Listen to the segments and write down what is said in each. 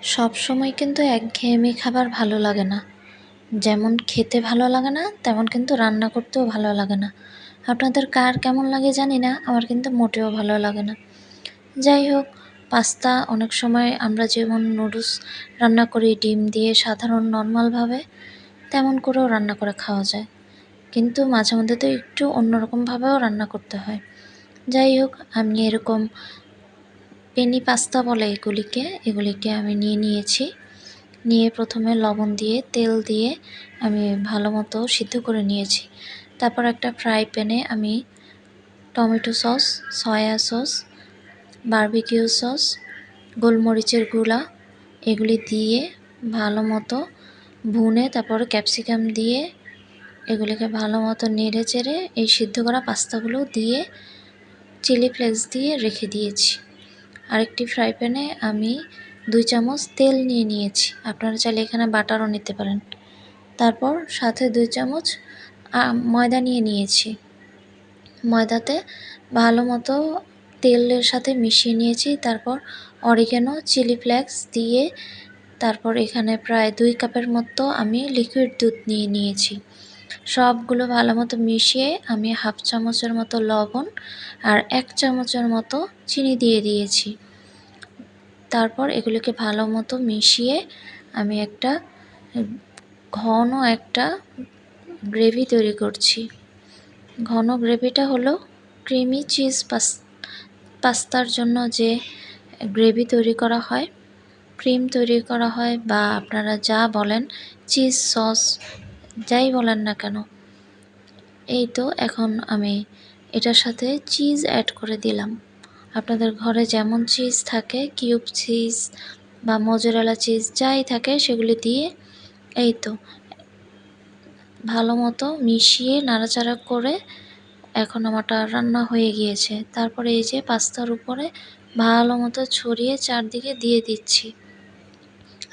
সবসময় কিন্তু একঘেয়েমি খাবার ভালো লাগে না। যেমন খেতে ভালো লাগে না, তেমন কিন্তু রান্না করতেও ভালো লাগে না। আপনাদের কার কেমন লাগে জানি না, আমার কিন্তু মোটেও ভালো লাগে না। যাই হোক, পাস্তা অনেক সময় আমরা যেমন নুডলস রান্না করি ডিম দিয়ে সাধারণ নরমালভাবে, তেমন করেও রান্না করে খাওয়া যায়। কিন্তু মাঝে মধ্যে তো একটু অন্যরকমভাবেও রান্না করতে হয়। যাই হোক, আমি এরকম পেনি পাস্তা বলে এগুলিকে আমি নিয়েছি। নিয়ে প্রথমে লবণ দিয়ে তেল দিয়ে আমি ভালো মতো সিদ্ধ করে নিয়েছি। তারপর একটা ফ্রাই প্যানে আমি tomato sauce, soya sauce, barbecue sauce, গোলমরিচের গুঁড়া এগুলি দিয়ে ভালো মতো ভুনে তারপর ক্যাপসিকাম দিয়ে এগুলিকে ভালো মতো নেড়ে চেড়ে এই সিদ্ধ করা পাস্তাগুলো দিয়ে চিলি ফ্লেক্স দিয়ে রেখে দিয়েছি। আরেকটি ফ্রাই প্যানে আমি 2 চামচ তেল নিয়েছি। আপনারা চাইলে এখানে বাটারও নিতে পারেন। তারপর সাথে 2 চামচ ময়দা নিয়েছি। ময়দাতে ভালো মতো তেলের সাথে মিশিয়ে নিয়েছি। তারপর অরিগ্যানো, চিলি ফ্লেক্স দিয়ে তারপর এখানে প্রায় 2 কাপের মতো আমি লিকুইড দুধ নিয়েছি। সবগুলো ভালো মতো মিশিয়ে আমি 1/2 চামচের মতো লবণ আর 1 চামচের মতো চিনি দিয়ে দিয়েছি। তারপর এগুলোকে ভালো মতো মিশিয়ে আমি ঘন একটা গ্রেভি তৈরি করছি। ঘন গ্রেভিটা হলো ক্রিমি চিজ পাস্তার জন্য যে গ্রেভি তৈরি করা হয়, ক্রিম তৈরি করা হয় বা আপনারা যা বলেন চিজ সস যাই বলেন না কেন। এই তো এখন আমি এটার সাথে চিজ অ্যাড করে দিলাম। আপনাদের ঘরে যেমন চিজ থাকে, কিউব চিজ বা মোজারেলা চিজ যাই থাকে সেগুলি দিয়ে এই তো ভালো মতো মিশিয়ে নাড়াচাড়া করে এখন আমারটা রান্না হয়ে গিয়েছে। তারপরে এই যে পাস্তার উপরে ভালো মতো ছড়িয়ে চারদিকে দিয়ে দিচ্ছি।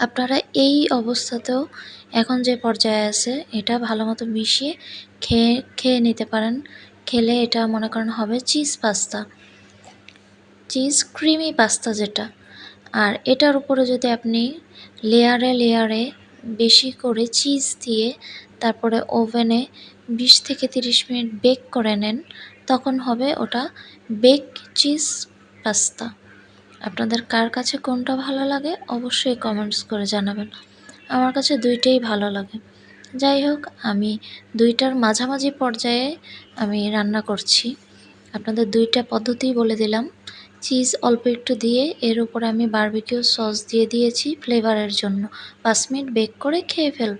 আপনারা এই অবস্থাতেও এখন যে পর্যায়ে আছে এটা ভালো মতো মিশিয়ে খেয়ে নিতে পারেন। খেলে এটা মনে করেন হবে cheese pasta, cheese creamy pasta যেটা। আর এটার উপরে যদি আপনি লেয়ারে বেশি করে চিজ দিয়ে তারপরে ওভেনে 20 থেকে 30 মিনিট বেক করে নেন, তখন হবে ওটা বেক চিজ পাস্তা। আপনাদের কার কাছে কোনটা ভালো লাগে অবশ্যই কমেন্টস করে জানাবেন। আমার কাছে দুইটাই ভালো লাগে। যাই হোক, আমি দুইটার মাঝামাঝি পর্যায়ে আমি রান্না করছি। আপনাদের দুইটা পদ্ধতিই বলে দিলাম। চিজ অল্প একটু দিয়ে এর উপরে আমি বারবিকিউ সস দিয়ে দিয়েছি ফ্লেভারের জন্য। 5 মিনিট বেক করে খেয়ে ফেলব।